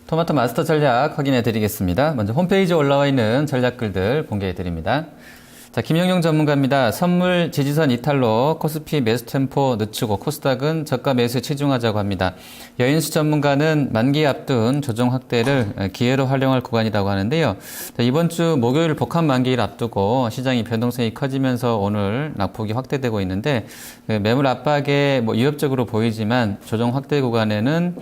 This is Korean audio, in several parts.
토마토 마스터 전략 확인해 드리겠습니다. 먼저 홈페이지에 올라와 있는 전략글들 공개해 드립니다. 자, 김영용 전문가입니다. 선물 지지선 이탈로 코스피 매수 템포 늦추고 코스닥은 저가 매수에 치중하자고 합니다. 여인수 전문가는 만기 앞둔 조정 확대를 기회로 활용할 구간이라고 하는데요. 자, 이번 주 목요일 복합 만기를 앞두고 시장이 변동성이 커지면서 오늘 낙폭이 확대되고 있는데 매물 압박에 위협적으로 보이지만 조정 확대 구간에는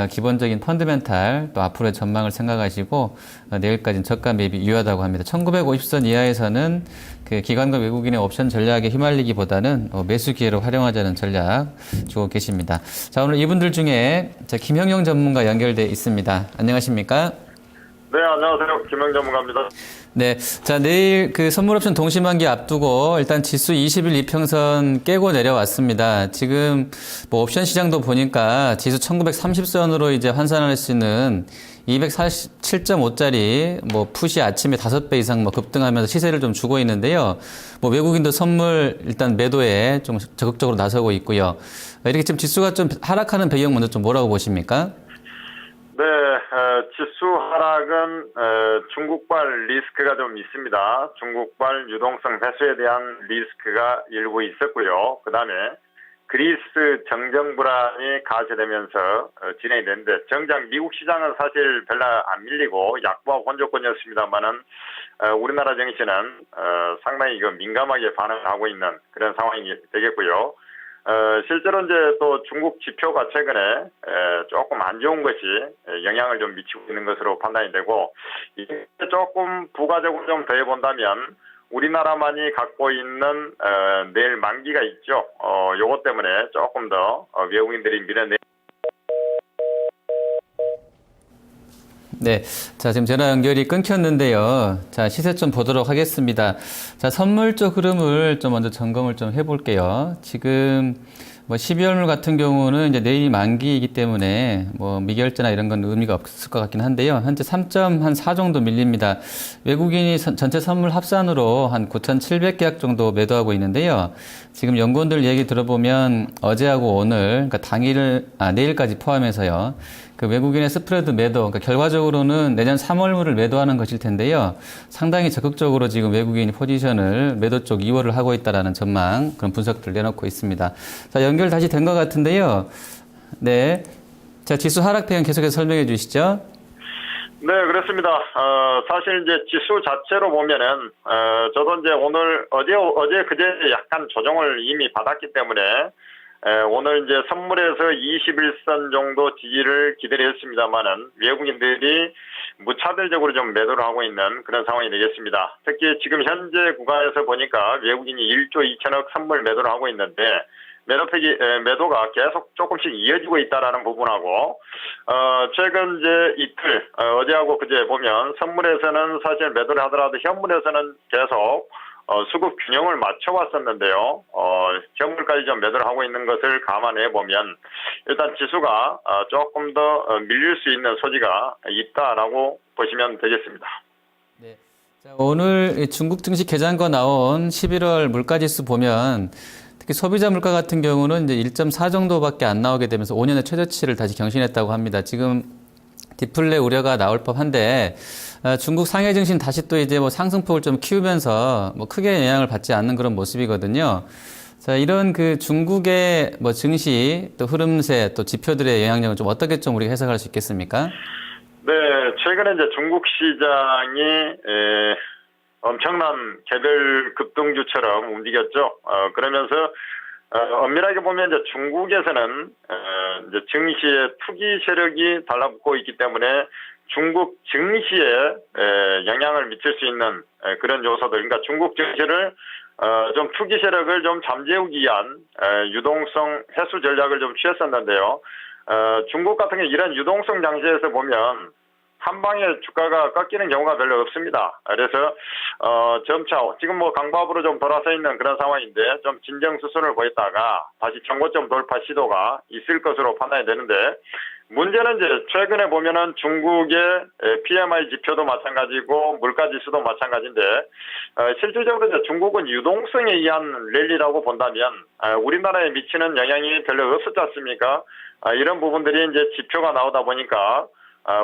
기본적인 펀드멘탈 또 앞으로의 전망을 생각하시고 내일까지는 저가 매입이 유효하다고 합니다. 1950선 이하에서는 그 기관과 외국인의 옵션 전략에 휘말리기보다는 매수 기회로 활용하자는 전략 주고 계십니다. 자, 오늘 이분들 중에 김형용 전문가 연결돼 있습니다. 안녕하십니까? 네, 안녕하세요. 김영 전문가입니다. 네. 자, 내일 그 선물옵션 동시만기 앞두고 일단 지수 20일 이평선 깨고 내려왔습니다. 지금 옵션 시장도 보니까 지수 1930선으로 이제 환산할 수 있는 247.5짜리 풋이 아침에 5배 이상 급등하면서 시세를 좀 주고 있는데요. 외국인도 선물 일단 매도에 좀 적극적으로 나서고 있고요. 이렇게 지금 지수가 좀 하락하는 배경 먼저 좀 뭐라고 보십니까? 네, 지수 하락은 중국발 리스크가 좀 있습니다. 중국발 유동성 회수에 대한 리스크가 일부 있었고요. 그 다음에 그리스 정정 불안이 가세되면서 진행이 됐는데 정작 미국 시장은 사실 별로 안 밀리고 약보합 혼조권이었습니다만은 우리나라 증시는 상당히 민감하게 반응하고 있는 그런 상황이 되겠고요. 실제로 이제 또 중국 지표가 최근에 조금 안 좋은 것이 영향을 좀 미치고 있는 것으로 판단이 되고, 이게 조금 부가적으로 좀 더해본다면 우리나라만이 갖고 있는 내일 만기가 있죠. 요것 때문에 조금 더 외국인들이 밀어내. 네. 자, 지금 전화 연결이 끊겼는데요. 자, 시세 좀 보도록 하겠습니다. 자, 선물 쪽 흐름을 좀 먼저 점검을 좀 해볼게요. 지금 12월물 같은 경우는 이제 내일이 만기이기 때문에 미결제나 이런 건 의미가 없을 것 같긴 한데요. 현재 3.4 정도 밀립니다. 외국인이 전체 선물 합산으로 한 9,700계약 정도 매도하고 있는데요. 지금 연구원들 얘기 들어보면 어제하고 오늘, 그러니까 내일까지 포함해서요. 그 외국인의 스프레드 매도, 그러니까 결과적으로는 내년 3월물을 매도하는 것일 텐데요. 상당히 적극적으로 지금 외국인이 포지션을 매도 쪽 2월을 하고 있다라는 전망, 그런 분석들 내놓고 있습니다. 자, 연결 다시 된 것 같은데요. 네. 자, 지수 하락 배경 계속해서 설명해 주시죠. 네, 그렇습니다. 사실 이제 지수 자체로 보면은, 저도 이제 어제 그제 약간 조정을 이미 받았기 때문에, 오늘 이제 선물에서 21선 정도 지지를 기다렸습니다만은 외국인들이 무차별적으로 좀 매도를 하고 있는 그런 상황이 되겠습니다. 특히 지금 현재 구간에서 보니까 외국인이 1조 2천억 선물 매도를 하고 있는데 매도가 계속 조금씩 이어지고 있다라는 부분하고, 최근 이제 이틀, 어제하고 그제 보면 선물에서는 사실 매도를 하더라도 현물에서는 계속 수급 균형을 맞춰왔었는데요. 현물까지 좀 매도를 하고 있는 것을 감안해 보면 일단 지수가 조금 더 밀릴 수 있는 소지가 있다라고 보시면 되겠습니다. 네. 자, 오늘 중국 증시 개장과 나온 11월 물가지수 보면 특히 소비자 물가 같은 경우는 이제 1.4 정도밖에 안 나오게 되면서 5년의 최저치를 다시 경신했다고 합니다. 지금 디플레 우려가 나올 법한데 중국 상해 증시는 다시 또 이제 상승폭을 좀 키우면서 크게 영향을 받지 않는 그런 모습이거든요. 자, 이런 그 중국의 증시 또 흐름세 또 지표들의 영향력을 좀 어떻게 좀 우리가 해석할 수 있겠습니까? 네, 최근에 이제 중국 시장이 엄청난 개별 급등주처럼 움직였죠. 그러면서 엄밀하게 보면 이제 중국에서는 이제 증시에 투기 세력이 달라붙고 있기 때문에 중국 증시에 영향을 미칠 수 있는 그런 요소들, 그러니까 중국 증시를 좀 투기 세력을 좀 잠재우기 위한 유동성 해소 전략을 좀 취했었는데요. 중국 같은 경우 이런 유동성 장세에서 보면 한 방에 주가가 꺾이는 경우가 별로 없습니다. 그래서 점차 지금 강보합으로 좀 돌아서 있는 그런 상황인데 좀 진정 수순을 보였다가 다시 정고점 돌파 시도가 있을 것으로 판단이 되는데, 문제는 이제 최근에 보면은 중국의 PMI 지표도 마찬가지고 물가 지수도 마찬가지인데, 실질적으로 이제 중국은 유동성에 의한 랠리라고 본다면 우리나라에 미치는 영향이 별로 없었지 않습니까? 이런 부분들이 이제 지표가 나오다 보니까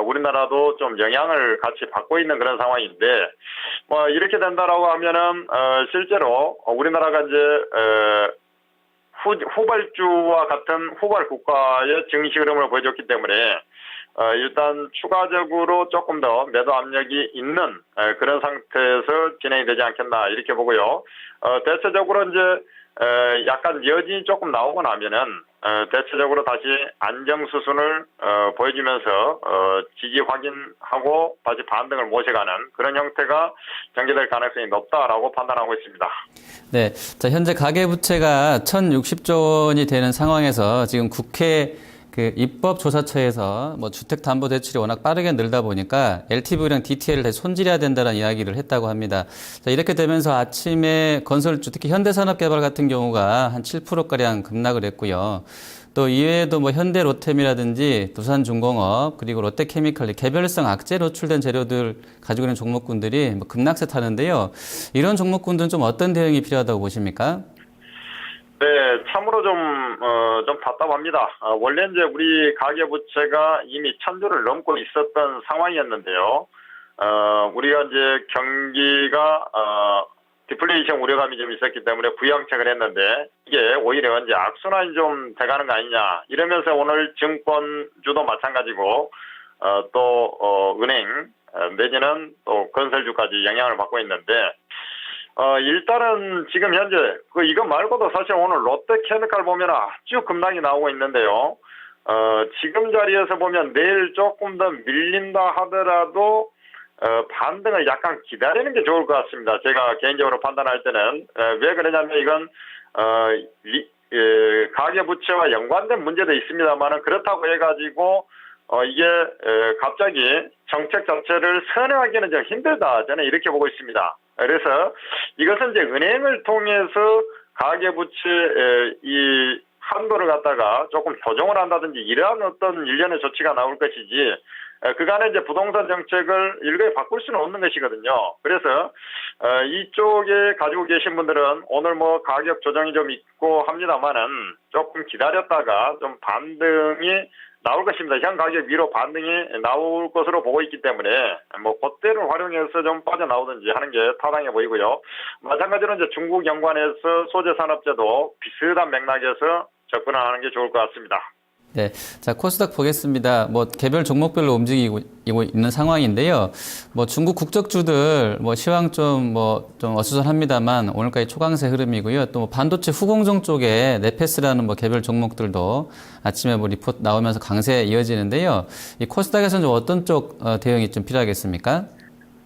우리나라도 좀 영향을 같이 받고 있는 그런 상황인데, 뭐 이렇게 된다라고 하면은 실제로 우리나라가 이제 후발주와 같은 후발 국가의 증시 흐름을 보여줬기 때문에 일단 추가적으로 조금 더 매도 압력이 있는 그런 상태에서 진행이 되지 않겠나 이렇게 보고요. 대체적으로 이제 약간 여진이 조금 나오고 나면은 대체적으로 다시 안정 수순을 보여주면서 지지 확인하고 다시 반등을 모셔가는 그런 형태가 전개될 가능성이 높다라고 판단하고 있습니다. 네, 자 현재 가계부채가 1,060조 원이 되는 상황에서 지금 국회 그 입법조사처에서 뭐 주택담보대출이 워낙 빠르게 늘다 보니까 LTV랑 DTL을 다시 손질해야 된다는 이야기를 했다고 합니다. 자, 이렇게 되면서 아침에 건설주, 특히 현대산업개발 같은 경우가 한 7%가량 급락을 했고요. 또 이외에도 뭐 현대로템이라든지 두산중공업 그리고 롯데케미칼 개별성 악재 노출된 재료들 가지고 있는 종목군들이 뭐 급락세 타는데요. 이런 종목군들은 좀 어떤 대응이 필요하다고 보십니까? 네, 참으로 좀 답답합니다. 원래 이제 우리 가계부채가 이미 1,000조를 넘고 있었던 상황이었는데요. 우리가 이제 경기가, 디플레이션 우려감이 좀 있었기 때문에 부양책을 했는데, 이게 오히려 이제 악순환이 좀 돼가는 거 아니냐. 이러면서 오늘 증권주도 마찬가지고, 은행, 내지는 또 건설주까지 영향을 받고 있는데, 일단은 지금 현재 이거 말고도 사실 오늘 롯데케미칼 보면 아주 급락이 나오고 있는데요. 지금 자리에서 보면 내일 조금 더 밀린다 하더라도 반등을 약간 기다리는 게 좋을 것 같습니다. 제가 개인적으로 판단할 때는 왜 그러냐면 이건 가계부채와 연관된 문제도 있습니다만은 그렇다고 해가지고 이게 갑자기 정책 자체를 선회하기는 좀 힘들다 저는 이렇게 보고 있습니다. 그래서 이것은 이제 은행을 통해서 가계부채 이 한도를 갖다가 조금 조정을 한다든지 이러한 어떤 일련의 조치가 나올 것이지 그간에 이제 부동산 정책을 일괄 바꿀 수는 없는 것이거든요. 그래서 이쪽에 가지고 계신 분들은 오늘 뭐 가격 조정이 좀 있고 합니다만은 조금 기다렸다가 좀 반등이 나올 것입니다. 현 가격 위로 반등이 나올 것으로 보고 있기 때문에 뭐 그때를 활용해서 좀 빠져나오든지 하는 게 타당해 보이고요. 마찬가지로 이제 중국 연관해서 소재 산업재도 비슷한 맥락에서 접근하는 게 좋을 것 같습니다. 네, 자 코스닥 보겠습니다. 뭐 개별 종목별로 움직이고 있는 상황인데요. 뭐 중국 국적주들 뭐 시황 좀 어수선합니다만 오늘까지 초강세 흐름이고요. 또 뭐 반도체 후공정 쪽에 네페스라는 뭐 개별 종목들도 아침에 뭐 리포트 나오면서 강세 이어지는데요. 이 코스닥에서는 좀 어떤 쪽 대응이 좀 필요하겠습니까?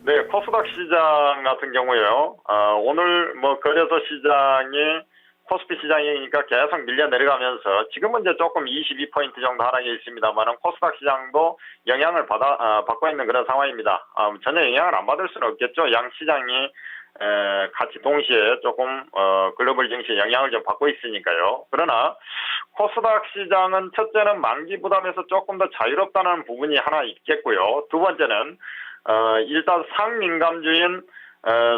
네, 코스닥 시장 같은 경우에요. 오늘 뭐 거래소 시장이 코스피 시장이니까 계속 밀려 내려가면서 지금은 이제 조금 22포인트 정도 하락이 있습니다만은 코스닥 시장도 영향을 받고 있는 그런 상황입니다. 전혀 영향을 안 받을 수는 없겠죠. 양 시장이 같이 동시에 조금 글로벌 증시에 영향을 좀 받고 있으니까요. 그러나 코스닥 시장은 첫째는 만기 부담에서 조금 더 자유롭다는 부분이 하나 있겠고요. 두 번째는 일단 상민감주인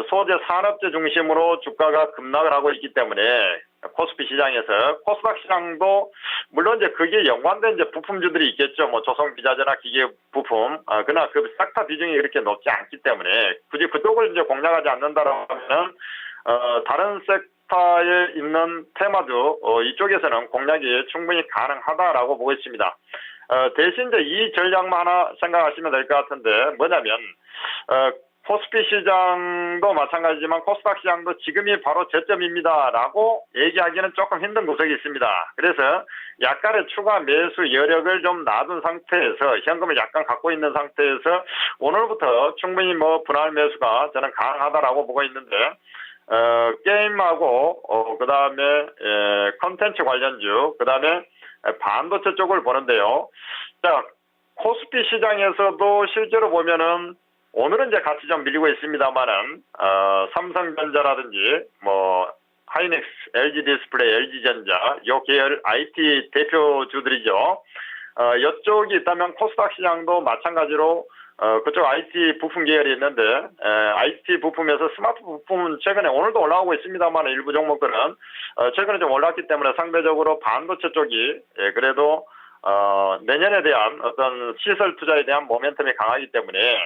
소재 산업재 중심으로 주가가 급락을 하고 있기 때문에 코스피 시장에서 코스닥 시장도 물론 이제 그게 연관된 이제 부품주들이 있겠죠. 뭐 조성비자재나 기계 부품. 그러나 그 싹다 비중이 그렇게 높지 않기 때문에 굳이 그쪽을 이제 공략하지 않는다라면 다른 섹터에 있는 테마도 이쪽에서는 공략이 충분히 가능하다라고 보고 있습니다. 대신 이제 이 전략만 하나 생각하시면 될 것 같은데 뭐냐면 코스피 시장도 마찬가지지만 코스닥 시장도 지금이 바로 저점입니다라고 얘기하기는 조금 힘든 구석이 있습니다. 그래서 약간의 추가 매수 여력을 좀 놔둔 상태에서 현금을 약간 갖고 있는 상태에서 오늘부터 충분히 뭐 분할 매수가 저는 가능하다라고 보고 있는데 게임하고 그다음에 컨텐츠 관련주 그다음에 반도체 쪽을 보는데요. 자, 코스피 시장에서도 실제로 보면은 오늘은 이제 같이 좀 밀리고 있습니다만은 삼성전자라든지 뭐 하이닉스, LG 디스플레이, LG전자 요 계열 IT 대표주들이죠. 이쪽이 있다면 코스닥 시장도 마찬가지로 그쪽 IT 부품 계열이 있는데 IT 부품에서 스마트 부품은 최근에 오늘도 올라오고 있습니다만 일부 종목들은 최근에 좀 올랐기 때문에 상대적으로 반도체 쪽이 그래도 내년에 대한 어떤 시설 투자에 대한 모멘텀이 강하기 때문에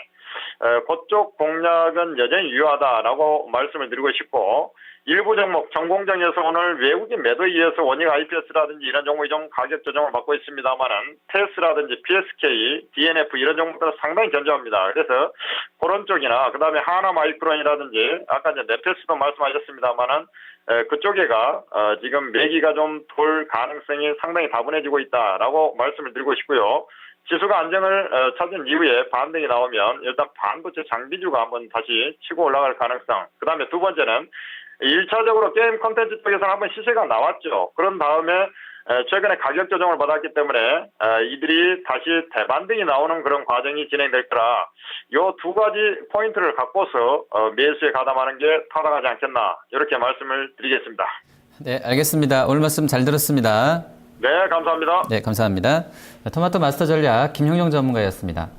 그쪽 공략은 여전히 유효하다라고 말씀을 드리고 싶고, 일부 종목 전공정에서 오늘 외국인 매도에 의해서 원익 IPS라든지 이런 종목이 좀 가격 조정을 받고 있습니다만은 테스라든지 PSK, DNF 이런 종목들은 상당히 견조합니다. 그래서 그런 쪽이나 그다음에 하나마이크론이라든지 아까 이제 네페스도 말씀하셨습니다만은 그쪽에가 지금 매기가 좀 돌 가능성이 상당히 다분해지고 있다라고 말씀을 드리고 싶고요. 지수가 안정을 찾은 이후에 반등이 나오면 일단 반도체 장비주가 한번 다시 치고 올라갈 가능성. 그 다음에 두 번째는 1차적으로 게임 콘텐츠 쪽에서 한번 시세가 나왔죠. 그런 다음에 최근에 가격 조정을 받았기 때문에 이들이 다시 대반등이 나오는 그런 과정이 진행될 거라 요 두 가지 포인트를 갖고서 매수에 가담하는 게 타당하지 않겠나 이렇게 말씀을 드리겠습니다. 네, 알겠습니다. 오늘 말씀 잘 들었습니다. 네, 감사합니다. 네, 감사합니다. 토마토 마스터 전략 김형용 전문가였습니다.